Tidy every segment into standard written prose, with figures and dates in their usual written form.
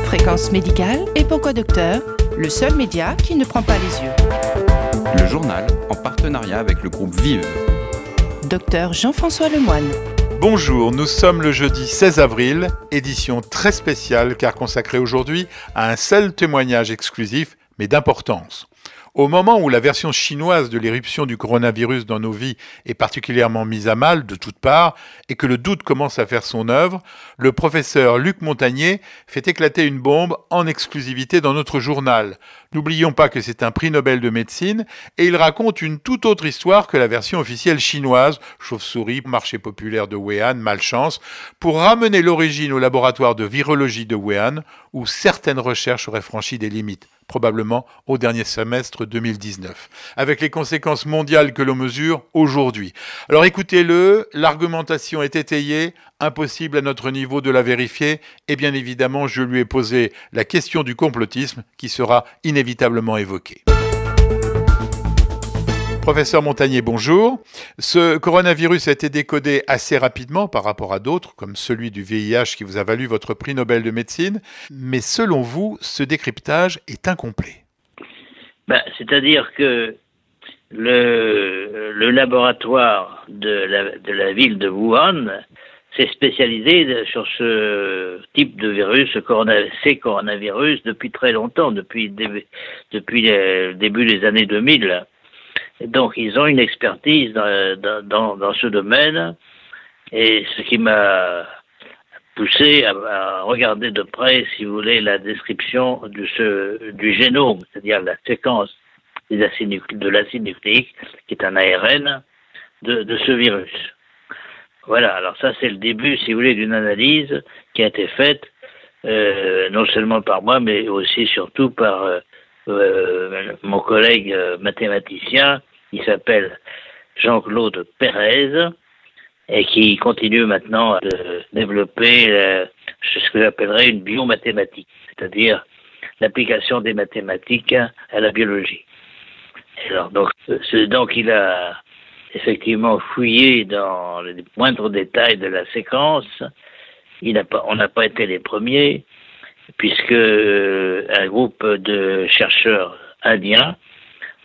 Fréquence médicale et Pourquoi Docteur, le seul média qui ne prend pas les yeux. Le journal en partenariat avec le groupe Vive. Docteur Jean-François Lemoine. Bonjour, nous sommes le jeudi 16 avril, édition très spéciale car consacrée aujourd'hui à un seul témoignage exclusif mais d'importance. Au moment où la version chinoise de l'éruption du coronavirus dans nos vies est particulièrement mise à mal de toutes parts et que le doute commence à faire son œuvre, le professeur Luc Montagnier fait éclater une bombe en exclusivité dans notre journal. N'oublions pas que c'est un prix Nobel de médecine et il raconte une toute autre histoire que la version officielle chinoise, chauve-souris, marché populaire de Wuhan, malchance, pour ramener l'origine au laboratoire de virologie de Wuhan où certaines recherches auraient franchi des limites, probablement au dernier semestre 2019, avec les conséquences mondiales que l'on mesure aujourd'hui. Alors écoutez-le, l'argumentation est étayée, impossible à notre niveau de la vérifier, et bien évidemment je lui ai posé la question du complotisme qui sera inévitablement évoquée. Professeur Montagnier, bonjour. Ce coronavirus a été décodé assez rapidement par rapport à d'autres, comme celui du VIH qui vous a valu votre prix Nobel de médecine. Mais selon vous, ce décryptage est incomplet. C'est-à-dire que le laboratoire de la ville de Wuhan s'est spécialisé sur ce type de virus, ces coronavirus, depuis très longtemps, depuis le début des années 2000. Donc, ils ont une expertise dans ce domaine, et ce qui m'a poussé à regarder de près, si vous voulez, la description du génome, c'est-à-dire la séquence de l'acide nucléique, qui est un ARN, de ce virus. Voilà, alors ça c'est le début, si vous voulez, d'une analyse qui a été faite, non seulement par moi, mais aussi surtout par mon collègue mathématicien, qui s'appelle Jean-Claude Pérez, et qui continue maintenant à développer ce que j'appellerais une biomathématique, c'est-à-dire l'application des mathématiques à la biologie. Alors, donc il a effectivement fouillé dans les moindres détails de la séquence. On n'a pas été les premiers, puisque un groupe de chercheurs indiens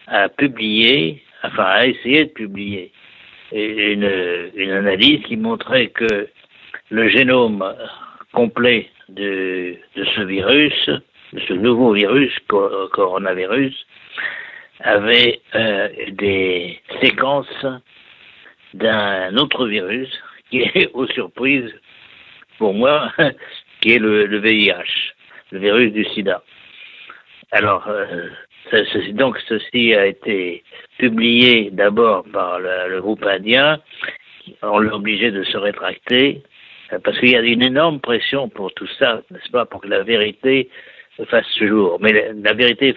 a essayé de publier une analyse qui montrait que le génome complet de ce virus, de ce nouveau virus, coronavirus, avait des séquences d'un autre virus qui est, aux surprises pour moi, qui est le VIH, le virus du sida. Alors, ceci a été publié d'abord par le groupe indien. On l'a obligé de se rétracter parce qu'il y a une énorme pression pour tout ça, n'est-ce pas, pour que la vérité fasse jour. Mais la vérité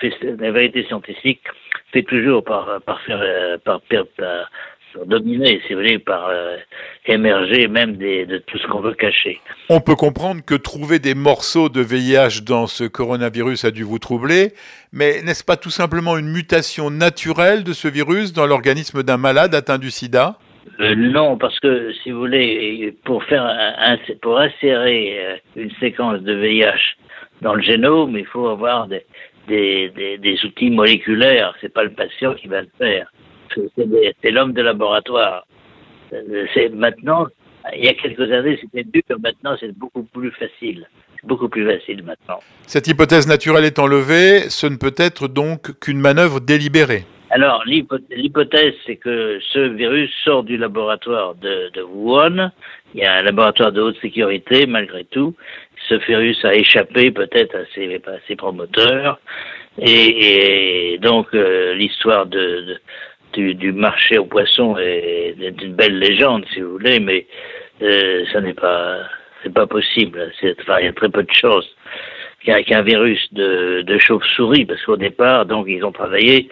scientifique fait toujours par dominer, si vous voulez, par émerger même de tout ce qu'on veut cacher. On peut comprendre que trouver des morceaux de VIH dans ce coronavirus a dû vous troubler, mais n'est-ce pas tout simplement une mutation naturelle de ce virus dans l'organisme d'un malade atteint du sida ? Non, parce que, si vous voulez, pour insérer une séquence de VIH dans le génome, il faut avoir des outils moléculaires. C'est pas le patient qui va le faire. C'est l'homme de laboratoire. Maintenant, il y a quelques années, c'était dur. Maintenant, c'est beaucoup plus facile. C'est beaucoup plus facile maintenant. Cette hypothèse naturelle étant levée, ce ne peut être donc qu'une manœuvre délibérée. Alors, l'hypothèse, c'est que ce virus sort du laboratoire de Wuhan. Il y a un laboratoire de haute sécurité, malgré tout. Ce virus a échappé peut-être à ses promoteurs. Et donc, l'histoire du marché aux poissons est une belle légende, si vous voulez, mais c'est pas possible. Il y a très peu de choses qu'un virus de chauve-souris, parce qu'au départ, donc, ils ont travaillé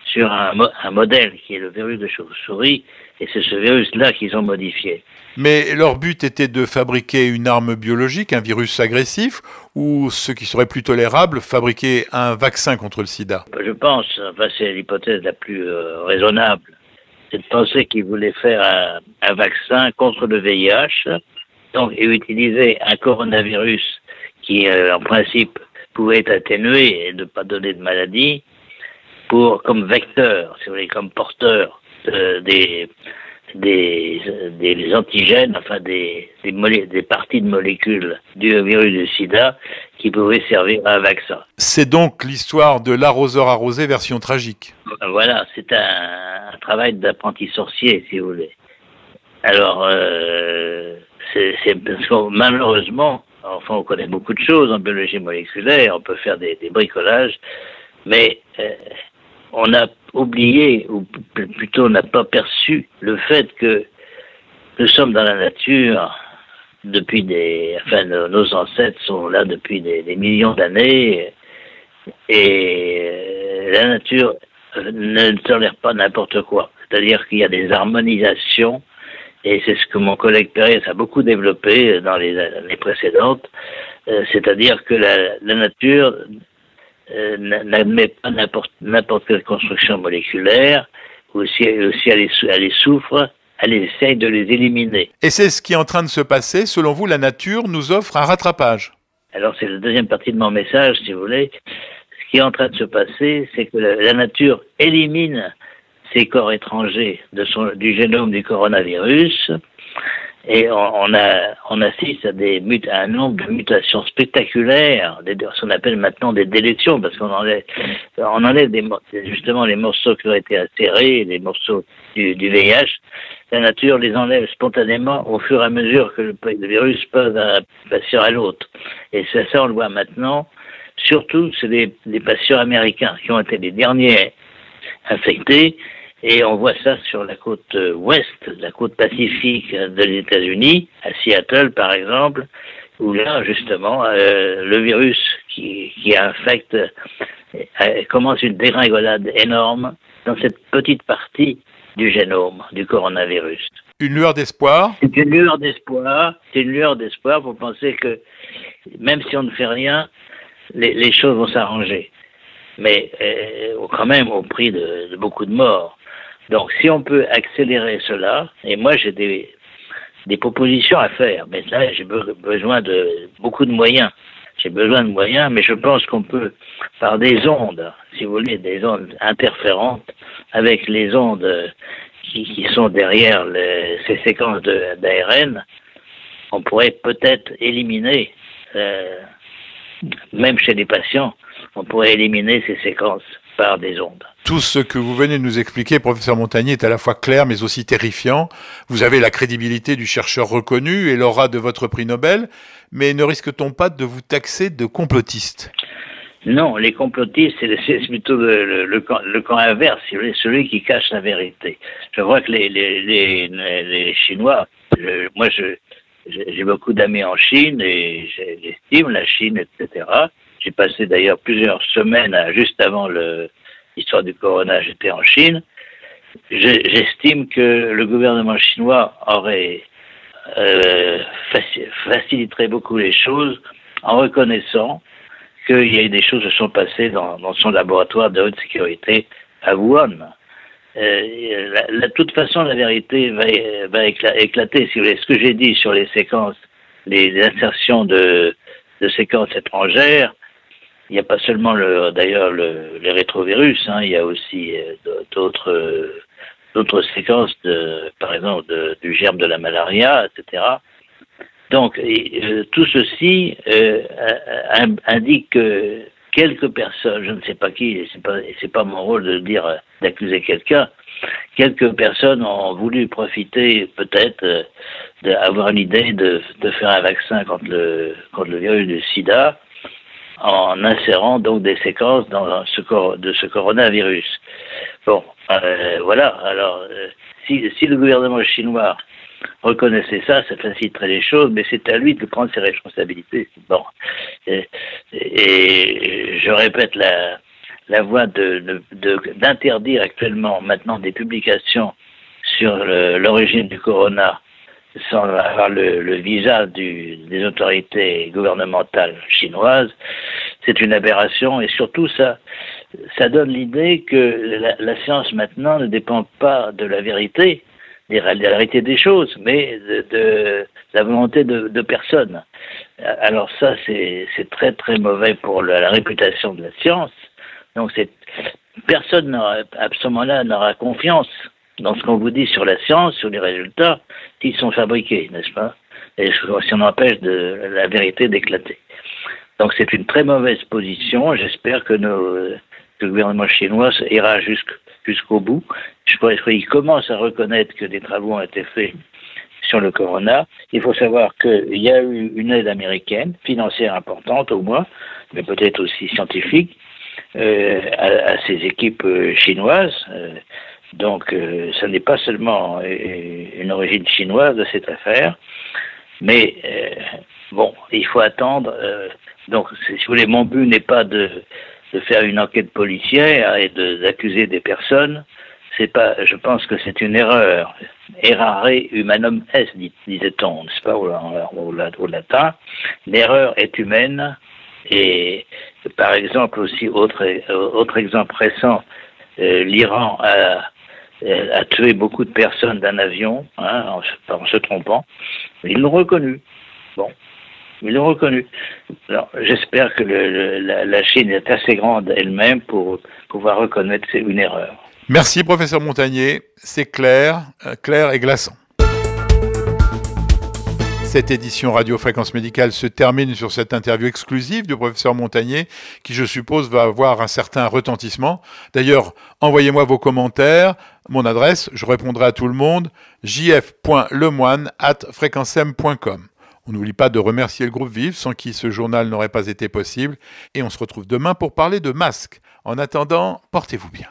sur un modèle qui est le virus de chauve-souris, et c'est ce virus-là qu'ils ont modifié. Mais leur but était de fabriquer une arme biologique, un virus agressif, ou ce qui serait plus tolérable, fabriquer un vaccin contre le sida ? Je pense, c'est l'hypothèse la plus raisonnable, c'est de penser qu'ils voulaient faire un vaccin contre le VIH, donc, et utiliser un coronavirus qui en principe pouvait être atténué et ne pas donner de maladie, comme vecteur, si vous voulez, comme porteur des antigènes, enfin des parties de molécules du virus du sida qui pouvaient servir à un vaccin. C'est donc l'histoire de l'arroseur arrosé version tragique. Voilà, c'est un travail d'apprenti sorcier, si vous voulez. Alors, c'est parce que malheureusement, enfin, on connaît beaucoup de choses en biologie moléculaire, on peut faire des bricolages, mais on a oublié, ou plutôt on n'a pas perçu le fait que nous sommes dans la nature depuis nos ancêtres sont là depuis des millions d'années, et la nature ne tolère pas n'importe quoi. C'est-à-dire qu'il y a des harmonisations, et c'est ce que mon collègue Pérez a beaucoup développé dans les années précédentes, c'est-à-dire que la nature n'admet pas n'importe quelle construction moléculaire, ou si elle les souffre, elle essaye de les éliminer. Et c'est ce qui est en train de se passer. Selon vous, la nature nous offre un rattrapage. Alors c'est la deuxième partie de mon message, si vous voulez. Ce qui est en train de se passer, c'est que la nature élimine ces corps étrangers du génome du coronavirus, et on assiste à un nombre de mutations spectaculaires, ce qu'on appelle maintenant des délétions, parce qu'on enlève justement les morceaux qui ont été acérés, les morceaux du VIH. La nature les enlève spontanément au fur et à mesure que le virus passe d'un patient à l'autre. Et ça, on le voit maintenant. Surtout, c'est les patients américains qui ont été les derniers infectés. Et on voit ça sur la côte ouest, la côte pacifique des États-Unis, à Seattle par exemple, où là justement le virus qui infecte commence une dégringolade énorme dans cette petite partie du génome du coronavirus. Une lueur d'espoir. C'est une lueur d'espoir. C'est une lueur d'espoir pour penser que même si on ne fait rien, les choses vont s'arranger. Mais quand même au prix de beaucoup de morts. Donc, si on peut accélérer cela, et moi j'ai des propositions à faire, mais là j'ai besoin de beaucoup de moyens. J'ai besoin de moyens, mais je pense qu'on peut, par des ondes, si vous voulez, des ondes interférentes, avec les ondes qui sont derrière ces séquences d'ARN, on pourrait peut-être éliminer, même chez les patients, on pourrait éliminer ces séquences par des ondes. Tout ce que vous venez de nous expliquer, professeur Montagnier, est à la fois clair mais aussi terrifiant. Vous avez la crédibilité du chercheur reconnu et l'aura de votre prix Nobel, mais ne risque-t-on pas de vous taxer de complotiste ? Non, les complotistes, c'est plutôt le camp inverse, celui qui cache la vérité. Je vois que les Chinois, j'ai beaucoup d'amis en Chine et j'estime la Chine, etc. J'ai passé d'ailleurs plusieurs semaines, juste avant l'histoire du corona, j'étais en Chine. J'estime que le gouvernement chinois faciliterait beaucoup les choses en reconnaissant qu'il y a eu des choses qui se sont passées dans son laboratoire de haute sécurité à Wuhan. De toute façon, la vérité va éclater. Si vous voulez, ce que j'ai dit sur les séquences, les insertions de séquences étrangères, il n'y a pas seulement les rétrovirus, il y a aussi d'autres séquences, par exemple du germe de la malaria, etc. Donc, tout ceci indique que quelques personnes, je ne sais pas qui, c'est pas mon rôle d'accuser quelqu'un, quelques personnes ont voulu profiter peut-être d'avoir une idée de faire un vaccin contre le virus du sida, en insérant donc des séquences de ce coronavirus. Bon, voilà. Alors, si le gouvernement chinois reconnaissait ça faciliterait les choses, mais c'est à lui de prendre ses responsabilités. Bon, et je répète la voie d'interdire actuellement maintenant des publications sur l'origine du corona sans avoir le visa des autorités gouvernementales chinoises, c'est une aberration, et surtout ça donne l'idée que la science maintenant ne dépend pas de la vérité, la réalité des choses, mais de la volonté de personne. Alors ça, c'est très très mauvais pour la réputation de la science. Donc personne à ce moment-là n'aura confiance dans ce qu'on vous dit sur la science, sur les résultats qui sont fabriqués, n'est-ce pas? Et si on empêche la vérité d'éclater. Donc c'est une très mauvaise position. J'espère que le gouvernement chinois ira jusqu'au bout. Je pense qu'il commence à reconnaître que des travaux ont été faits sur le corona. Il faut savoir qu'il y a eu une aide américaine, financière importante au moins, mais peut-être aussi scientifique, à ces équipes chinoises. Donc, ça n'est pas seulement une origine chinoise de cette affaire, mais bon, il faut attendre. Donc, si vous voulez, mon but n'est pas de faire une enquête policière et d'accuser des personnes. Je pense que c'est une erreur. Errare humanum est, disait-on, n'est-ce pas, au latin. L'erreur est humaine. Et par exemple aussi, autre exemple récent, l'Iran a tué beaucoup de personnes d'un avion, en se trompant. Ils l'ont reconnu. Bon, ils l'ont reconnu. Alors, j'espère que la Chine est assez grande elle-même pour pouvoir reconnaître que c'est une erreur. Merci, professeur Montagnier. C'est clair et glaçant. Cette édition Radio Fréquence Médicale se termine sur cette interview exclusive du professeur Montagnier, qui, je suppose, va avoir un certain retentissement. D'ailleurs, envoyez-moi vos commentaires. Mon adresse, je répondrai à tout le monde, jf.lemoine@fréquencem.com. On n'oublie pas de remercier le groupe Vive, sans qui ce journal n'aurait pas été possible. Et on se retrouve demain pour parler de masques. En attendant, portez-vous bien.